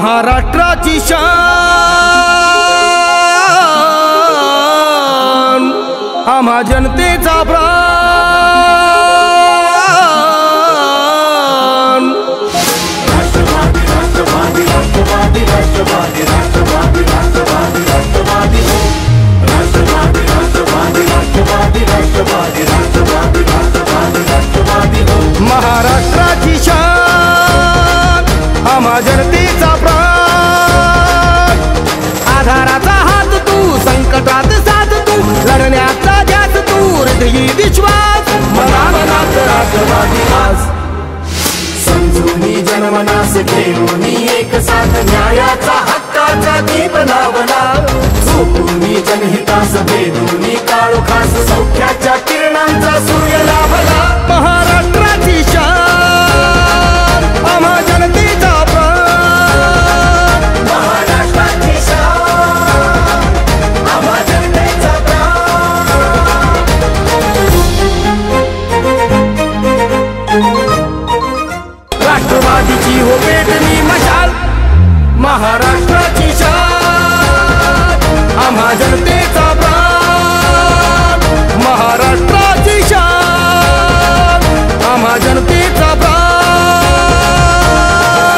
महाराष्ट्राची शान, आम्हा जनतेचा प्राण। राष्ट्रवादी राष्ट्रवादी राष्ट्रवादी राष्ट्रवादी राष्ट्रवादी राष्ट्रवादी राष्ट्रवादी राष्ट्रवादी राष्ट्रवादी राष्ट्रवादी राष्ट्रवादी राष्ट्रवादी राष्ट्रवादी राष्ट्रवादी महाराष्ट्राची शान, आम्हा जनतेचा प्राण। आधाराचा हात तू, संकटात साथ तू, लढण्याचा ध्यास तू, हृदयी विश्वास, मनामनात राष्ट्रवादी आज। समजूनी जनमनास घेऊनी एक साथ, न्यायाचा हक्काचा दीप लावला। झोपूनी जनहितास भेदूनी काळोखास, सौख्याच्या किरणांचा सूर्य लाभला। महाराष्ट्राची शान, आम्हा जनतेचा प्राण। महाराष्ट्राची शान, आम्हा जनतेचा प्राण। राष्ट्रवादीची हो पेटली मशाल, महाराष्ट्राची शान, आम्हा जनतेचा प्राण। महाराष्ट्राची शान, आम्हा जनतेचा प्राण।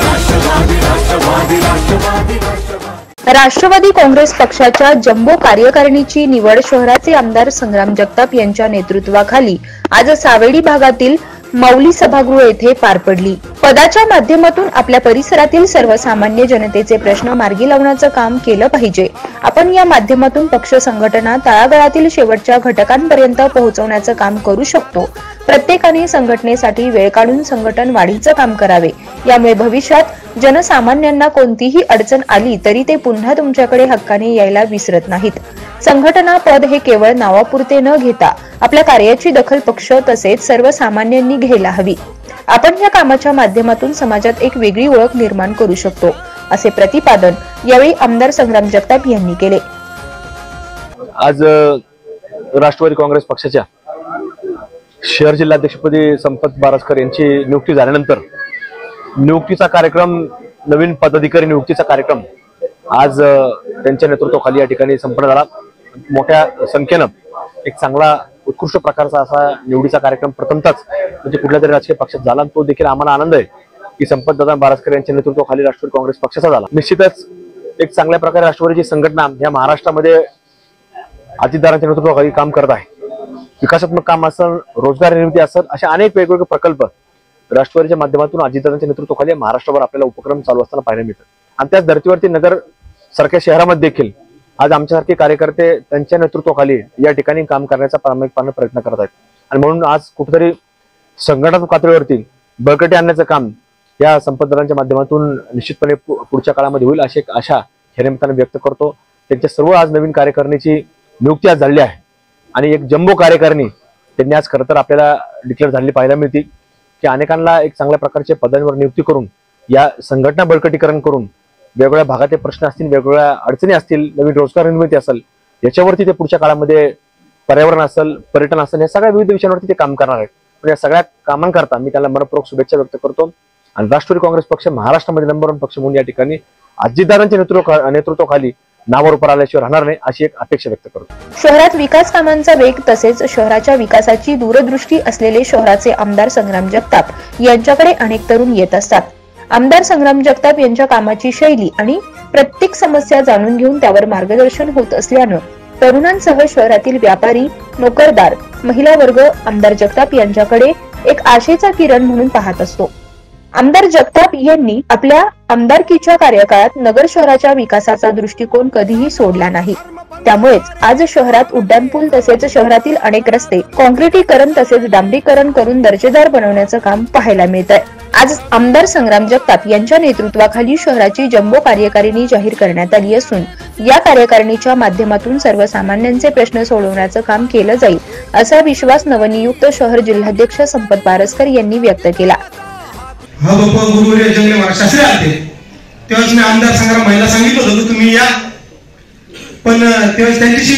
राष्ट्रवादी राष्ट्रवादी राष्ट्रवादी राष्ट्रवादी। राष्ट्रवादी काँग्रेस पक्षाच्या जम्बो कार्यकारिणीची निवड शहराचे आमदार संग्राम जगताप यांच्या नेतृत्वाखाली आज सावेडी भागातील मौली सभागृह येथे पार पडली। पदाच्या माध्यमातून आपल्या परिसरातील सर्वसामान्य जनतेचे प्रश्न मार्गी लावण्याचं काम केलं पाहिजे। आपण या माध्यमातून पक्ष संघटना तळागाळातील शेवटच्या घटकांपर्यंत पोहोचवण्याचं काम करू शकतो। प्रत्येकाने संघटनेसाठी वेळ काढून संघटन वाढीचं काम करावे, यामुळे भविष्यात जनसामान्यांना कोणतीही अडचण आली तरी ते पुन्हा तुमच्याकडे हक्काने यायला विसरत नाहीत। संघटना पद हे केवळ नावापुरते न घेता आपल्या कार्याची दखल पक्ष तसेच सर्वसामान्यांनी घ्यायला हवी। आपण या कामाच्या माध्यमातून समाजात एक वेगळी ओळख निर्माण करू शकतो, असे प्रतिपादन यावेळी आमदार संग्राम जगताप यांनी केले। आज राष्ट्रवादी काँग्रेस पक्षाच्या शहर जिल्हाध्यक्षपदी संपत बारसकर यांची नियुक्ती झाल्यानंतर नियुक्तीचा कार्यक्रम, नवीन पदाधिकारी नियुक्तीचा कार्यक्रम आज त्यांच्या नेतृत्वाखाली या ठिकाणी संपन्न झाला। मोठ्या संख्येनं एक चांगला उत्कृष्ट प्रकारचा असा निवडीचा कार्यक्रम प्रथमतच म्हणजे कुठल्या तरी राजकीय पक्षात झाला। तो देखील आम्हाला आनंद आहे की संपत दादा बारसकर यांच्या नेतृत्वाखाली राष्ट्रवादी काँग्रेस पक्षाचा झाला। निश्चितच एक चांगल्या प्रकारे राष्ट्रवादीची संघटना या महाराष्ट्रामध्ये अतिथीदारांच्या नेतृत्वाखाली काम करत आहे। विकासात्मक काम असेल, रोजगार निर्मिती असेल, अशा अनेक वेगवेगळे प्रकल्प राष्ट्रवादीच्या माध्यमातून अजितदादांच्या नेतृत्वाखाली महाराष्ट्रभर आपल्याला उपक्रम चालू असताना पाहायला मिळतात। आणि त्याच धर्तीवरती नगर सारख्या शहरामध्ये देखील आज आमच्यासारखे कार्यकर्ते त्यांच्या नेतृत्वाखाली या ठिकाणी काम करण्याचा प्रामाणिकपणे प्रयत्न करत आहेत। आणि म्हणून आज कुठेतरी संघटनात्मक पातळीवरती बळकटी आणण्याचं काम या संपतदारांच्या माध्यमातून निश्चितपणे पुढच्या काळामध्ये होईल अशी एक आशा या निमित्ताने व्यक्त करतो। त्यांच्या सर्व आज नवीन कार्यकारिणीची नियुक्ती आज झाली आहे आणि एक जम्बो कार्यकारिणी त्यांनी आज खरं तर आपल्याला डिक्लेअर झालेली पाहायला मिळते की अनेकांना एक चांगल्या प्रकारच्या पदांवर नियुक्ती करून या संघटना बळकटीकरण करून वेगवेगळ्या भागातील प्रश्न असतील, वेगवेगळ्या अडचणी असतील, नवीन रोजगार निर्मिती असेल, याच्यावरती ते पुढच्या काळामध्ये पर्यावरण असेल, पर्यटन असेल, या सगळ्या विविध विषयांवरती ते काम करणार आहेत। पण या सगळ्या कामांकरता मी त्याला मनपूर्वक शुभेच्छा व्यक्त करतो आणि राष्ट्रवादी काँग्रेस पक्ष महाराष्ट्रामध्ये नंबर 1 पक्ष म्हणून या ठिकाणी अजितदादांच्या नेतृत्वाखाली नावावर आल्याशिवाय राहणार नाही अशी एक अपेक्षा व्यक्त करतो। शहरात विकास कामांचा वेग तसेच शहराच्या विकासाची दूरदृष्टी असलेले शहराचे आमदार संग्राम जगताप यांच्याकडे अनेक तरुण येत असतात। आमदार संग्राम जगताप यांच्या कामाची शैली आणि प्रत्येक समस्या जाणून घेऊन त्यावर मार्गदर्शन होत असल्यानं तरुणांसह शहरातील व्यापारी, नोकरदार, महिला वर्ग आमदार जगताप यांच्याकडे एक आशेचा किरण म्हणून पाहत असतो। आमदार जगताप यांनी आपल्या आमदारकीच्या कार्यकाळात नगर शहराच्या विकासाचा दृष्टिकोन कधीही सोडला नाही। त्यामुळेच आज शहरात उड्डाणपूल तसेच शहरातील अनेक रस्ते काँक्रिटीकरण तसेच डांबरीकरण करून दर्जेदार बनवण्याचं काम पाहायला मिळतंय। आज आमदार संग्राम जगताप यांच्या नेतृत्वाखाली शहराची जम्बो कार्यकारिणी जाहीर करण्यात आली असून या कार्यकारिणीच्या माध्यमातून सर्वसामान्यांचे प्रश्न सोडवण्याचं काम केलं जाईल असा विश्वास नवनियुक्त शहर जिल्हाध्यक्ष संपत बारसकर यांनी व्यक्त केला। हा बाबा गुरुवर्य जंगले महाराष्ट्राचे आले तेव्हाच मी आमदार संग्राम महिला सांगितलं होतं की तुम्ही या, पण तेव्हा त्यांच्याशी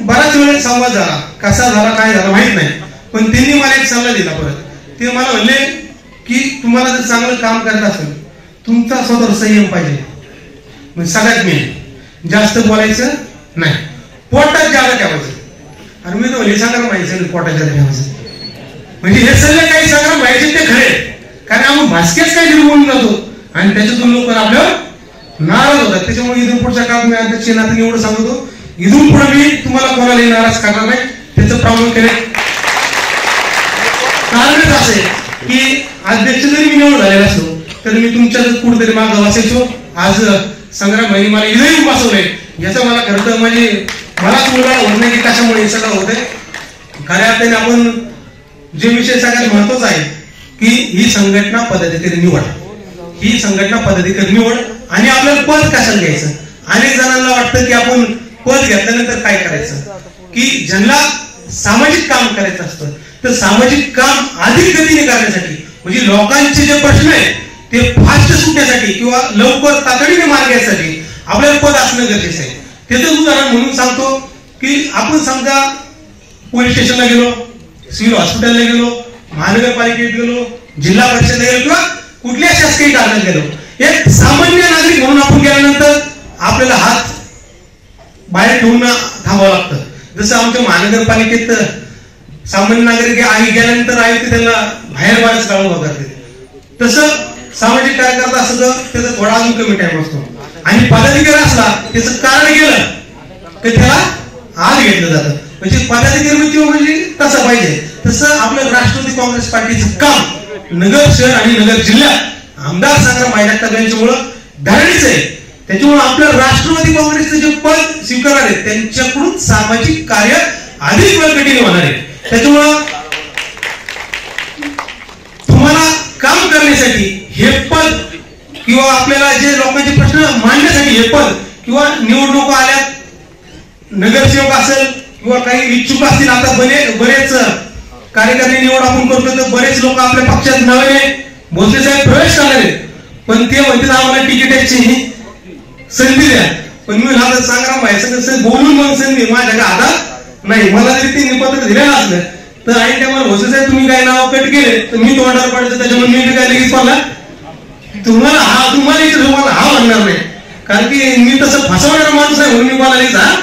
बराच वेळ संवाद झाला, कसा झाला काय झाला माहित नाही, पण त्यांनी मला एक सल्ला दिला। परत ते मला म्हणले की तुम्हाला जर चांगलं काम करायचं असेल तुमचा स्वतः संयम पाहिजे, म्हणजे सगळ्यात मेन जास्त बोलायचं नाही, पोटात जागा ठेवायचं. आणि मी तर हे संग्राम व्हायचं पोटात जागा ठेवायचं म्हणजे हे सगळे काही संग्राम व्हायचे ते खरे, कारण आपण भासकेच काही बोलून जातो आणि त्याच्यातून लोक आपल्यावर नाराज होतात. त्याच्यामुळे इथून पुढच्या काळात मी अध्यक्ष नात्याने एवढं सांगतो, इथून पुढे मी तुम्हाला कोणालाही नाराज करणार नाही. त्याचं प्रामुख्याने कारणच असं आहे की अध्यक्ष जरी मी निवड झालेला असतो तरी मी तुमच्याच कुठेतरी मागं वाचायचो. आज संग्राम भाईने मला इथेही बसवलंय, याचा मला खरं तर म्हणजे मला मुलगा होत नाही की कशामुळे हे सगळं होतंय. खऱ्या अर्थाने आपण जे विषय सगळ्यात महत्वाचा आहे की ही संघटना पदाधिकारी निवड, ही संघटना पदाधिकारी निवड आणि आपल्याला पद कशाला घ्यायचं. अनेक जणांना वाटतं की आपण पद घेतल्यानंतर काय करायचं, की ज्यांना सामाजिक काम करायचं असतं तर सामाजिक काम अधिक गतीने करण्यासाठी म्हणजे लोकांचे जे प्रश्न आहेत ते फास्ट सुटण्यासाठी किंवा लवकर तातडीने मार्ग यासाठी आपल्याला पद असणं गरजेचं आहे. त्याचं उदाहरण म्हणून सांगतो की आपण समजा पोलीस स्टेशनला गेलो, सिव्हिल हॉस्पिटलला गेलो, महानगरपालिकेत गेलो, जिल्हा परिषदला गेलो किंवा कुठल्या शासकीय कार्यालयात गेलो, एक सामान्य नागरिक म्हणून आपण गेल्यानंतर आपल्याला हात बाहेर ठेवून थांबावं लागतं. जसं आमच्या महानगरपालिकेत सामान्य नागरिक गेल्यानंतर आयुक्त त्यांना बाहेर बाहेरच काढून करते, तसं सामाजिक कार्यकर्ता असं त्याचा थोडा अजून कमी टाइम असतो. आणि पदाधिकारी असला त्याचं कारण गेलं तर त्याला आत घेतलं जातं. म्हणजे पदाधिकारी म्हणजे तसं पाहिजे. तसं आपलं राष्ट्रवादी काँग्रेस पार्टीचं काम नगर शहर आणि नगर जिल्ह्यात आमदार संग्राम भाई जगताप यांच्यामुळं धारणीच आहे. त्याच्यामुळे आपलं राष्ट्रवादी काँग्रेसचं जे पद स्वीकारणार आहेत त्यांच्याकडून सामाजिक कार्य अधिक बळकटीने होणार आहे. त्याच्यामुळं तुम्हाला काम करण्यासाठी हे पद किंवा आपल्याला जे लोकांचे प्रश्न मांडण्यासाठी हे पद किंवा निवडणुका आल्या, नगरसेवक असेल किंवा काही इच्छुक असतील, आता बरेच कार्यकर्ते निवड आपण करतो तर बरेच लोक आपल्या पक्षात नव्याने भोसले साहेब प्रवेश करणार आहेत, पण ते म्हणतात आम्हाला तिकिटाची संधी द्या. पण मी आता संग्राम भाई बोलून मग संधी माझ्या हातात नाही. मला जरी ते निपत्र दिलेलं असलं तर आई त्यामुळे भोसले साहेब तुम्ही काय नाव कट केले तर मी तोंडावर पडायचं, त्याच्यामुळे मी काय लगेच पाहिला तुम्हाला हा म्हणणार नाही, कारण की मी तसं फसवणारा माणूस आहे म्हणून मी मला हा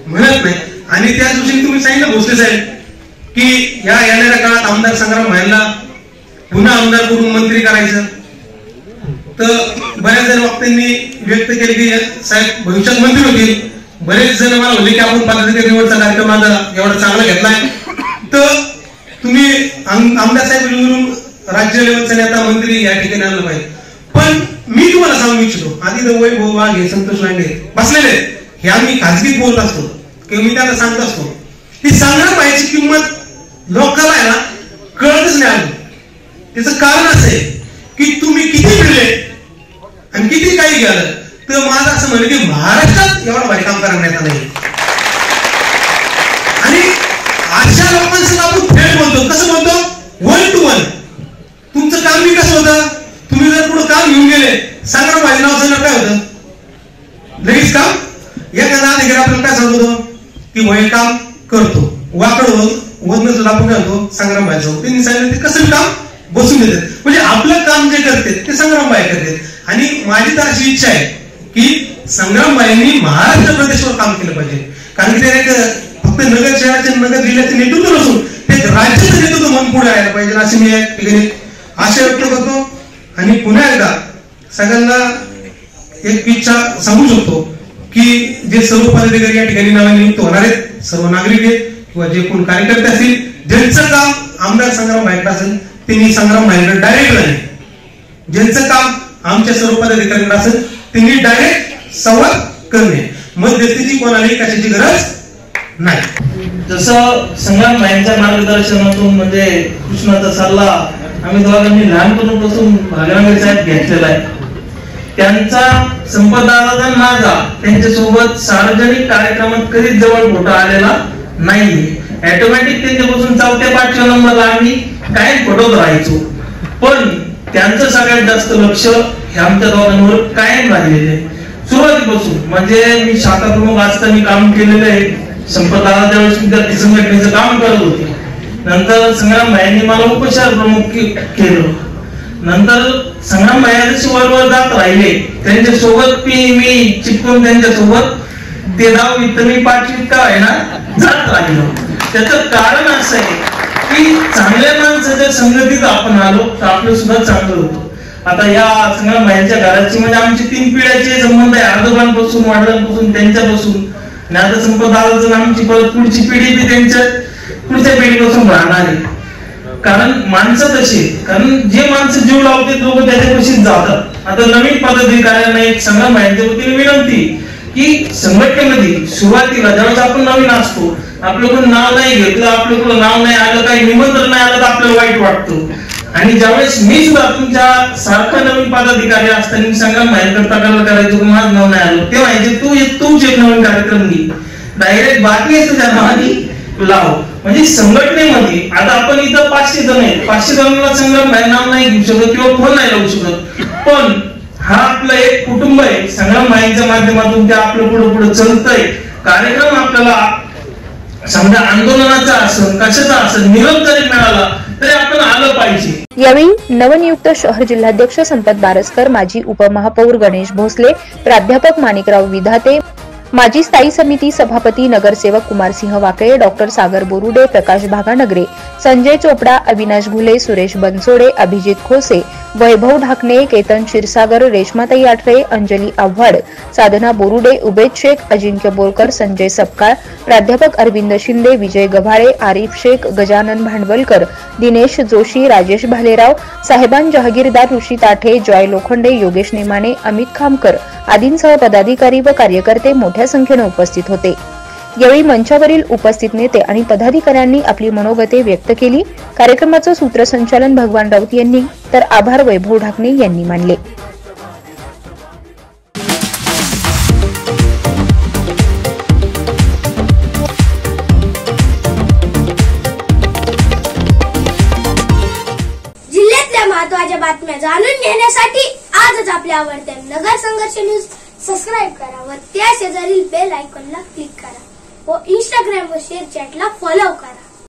म्हणत नाही. आणि त्याच दिवशी तुम्ही सांगितलं भोसले साहेब की या येणाऱ्या काळात आमदार संग्राम भाईंना पुन्हा आमदार करून मंत्री करायचं, तर बऱ्याच जण वक्त्यांनी व्यक्त केले की साहेब भविष्यात मंत्री होतील. बरेच जण मला म्हणले की आपण पदाधिकारी निवडचा कार्यक्रम माझा एवढा चांगला घेतलाय तर तुम्ही आमदार साहेब राज्य लेवलचा नेता मंत्री या ठिकाणी आणलं पाहिजे. पण मी तुम्हाला सांगू इच्छितो, आधी तर वैभव वाघ हे संतोष लांडे बसलेले हे आम्ही खाजगीत बोलत असतो किंवा मी त्यांना सांगत असतो की संग्राम भाईची किंमत लोकांना आहे ना कळतच नाही आली. त्याचं कारण असं आहे की तुम्ही किती फिरले आणि किती काही गेलं तर माझं असं म्हणलं की महाराष्ट्रात एवढं भारी काम करण्यात नाही. आणि अशा लोकांसह आपण थेट बोलतो, कसं बोलतो, 1 to 1. तुमचं काम बी कसं होतं, तुम्ही जर पुढे काम घेऊन गेले संग्राम भाई नाव सांगणार काय होतं लगेच काम. एखादा अधिकारी आपल्याला काय सांगतो की वय काम करतो, वाकड होत नसलं आपण काय होतो संग्राम भाई जाऊ, त्यांनी सांगितलं ते कसं काम बसून देतात. म्हणजे आपलं काम जे करते ते संग्राम भाई करतात. आणि माझी तर अशी इच्छा आहे की संग्राम भाईंनी महाराष्ट्र प्रदेशवर काम केलं पाहिजे, कारण की ते फक्त नगर शहराचे नगर जिल्ह्याचे नेतृत्व नसून ते राज्याचं नेतृत्व म्हणून पुढे यायला पाहिजे अशी मी या ठिकाणी आशा व्यक्त करतो. आणि पुन्हा एकदा सगळ्यांना एक इच्छा सांगू शकतो की जे सर्व पदाधिकारी या ठिकाणी नव्याने नियुक्त होणार आहेत, सर्व नागरिक आहेत किंवा जे कोण कार्यकर्ते असतील ज्यांचं काम आमदार संग्राम भाईंकडे असेल त्यांनी संग्राम भाईंकडे डायरेक्ट जाणे, ज्यांचं काम आमच्या सर्व पदाधिकाऱ्यांकडे असेल त्यांनी डायरेक्ट संवाद करणे, मध्यस्थीची कोणालाही कशाची गरज नाही. जसं संग्राम भाईंच्या मार्गदर्शनातून म्हणजे कृष्णाचा सल्ला आम्ही दोघांनी लहानपणापासून भागवंगरे साहेब घेतलेला आहे. त्यांचा संपदाचा माझा त्यांच्यासोबत सार्वजनिक कार्यक्रमात कधीच जवळ फोटो आलेला नाही. ऑटोमॅटिक त्यांच्यापासून 4-5 नंबरला आम्ही कायम फोटोत राहायचो. पण त्यांचं सगळ्यात जास्त लक्ष हे आमच्या दोघांवर कायम राहिलेले आहे. सुरुवातीपासून म्हणजे मी शाखा प्रमुख असताना काम केलेलं आहे. संपदाला त्यावेळेस विद्यार्थी संघटनेचं काम करत होते. नंतर संग्राम भाईंनी मला उपचार प्रमुख केलं. नंतर संग्राम भैया वरवर जात राहिले, त्यांच्या सोबत मी चिपकून त्यांच्या सोबत ते 10वीत तर मी 5वीत का आहे ना जात राहिलो. त्याचं कारण असं आहे की चांगल्या माणसाच्या संगतीत आपण आलो तर आपलं सुद्धा चांगलं होतं. आता या संग्राम भाईंच्या घराची म्हणजे आमची 3 पिढ्याचे संबंध आहे, आजोबांपासून वडिलांपासून त्यांच्यापासून, आणि आता संपदाचं आमची परत पुढची पिढी बी त्यांच्या पुढच्या पिढीपासून राहणार आहे. कारण माणसं तशी, कारण जे माणसं जीव लावते लोक त्याच्यापाशीच जातात. आता नवीन पदाधिकाऱ्यांना एक संग्राम भाईंच्या वतीने विनंती की संघटनेमध्ये सुरुवातीला ज्यावेळेस आपण नवीन असतो, आपल्याकडून नाव नाही घेतलं, आपल्याकडून नाव नाही आलं, काही निमंत्रण नाही आलं तर आपल्याला वाईट वाटतं. आणि ज्यावेळेस मी सुद्धा तुमच्या सारखा नवीन पदाधिकारी असताना संग्राम भाईंकडे तक्रार करायचो, माझं नाव नाही आलं, ते व्हायचे तूच एक नवीन कार्यक्रम घे, डायरेक्ट बातमी तुझ्या नावाने लाव. म्हणजे संघटनेमध्ये आता आपण इथं 500 जण आहेत, 500 जणांना संग्राम भाई नाव नाही घेऊ शकत किंवा फोन नाही लावू शकत, पण हा आपलं एक कुटुंब आहे. संग्राम भाईंच्या माध्यमातून ते आपलं पुढे पुढे चालतंय. कार्यक्रम आपल्याला समजा आंदोलनाचा असेल, कशाचा असेल, निरोप जरी मिळाला तरी आपण आलं पाहिजे. यावेळी नवनियुक्त शहर जिल्हाध्यक्ष संपत बारसकर, माजी उपमहापौर गणेश भोसले, प्राध्यापक माणिकराव विधाते, माजी स्थायी समिती सभापती नगरसेवक कुमारसिंह वाकळे, डॉक्टर सागर बोरुडे, प्रकाश भागानगरे, संजय चोपडा, अविनाश घुले, सुरेश बनसोडे, अभिजित खोसे, वैभव ढाकणे, केतन क्षीरसागर, रेश्माताई आठरे, अंजली आव्हाड, साधना बोरुडे, उबेद शेख, अजिंक्य बोरकर, संजय सपकाळ, प्राध्यापक अरविंद शिंदे, विजय गव्हाळे, आरिफ शेख, गजानन भांडवलकर, दिनेश जोशी, राजेश भालेराव, साहेबान जहागीरदार, ऋषी ताठे, जॉय लोखंडे, योगेश नेमाने, अमित खामकर आदींसह पदाधिकारी व कार्यकर्ते मोठ्या संख्येने उपस्थित होते. यावेळी मंचावरील उपस्थित नेते आणि पदाधिकाऱ्यांनी आपली मनोगते व्यक्त केली. कार्यक्रमाचं सूत्रसंचालन भगवान राऊत यांनी तर आभार वैभव ढाकणे यांनी मानले. जिल्ह्यातल्या महत्त्वाच्या बातम्या जाणून घेण्यासाठी आजच आपल्या आवडत्या नगर संघर्ष न्यूज सबस्क्राईब करा व त्या शेजारील बेल आयकॉनला क्लिक करा व इंस्टाग्राम व शेअर चॅटला फॉलो करा.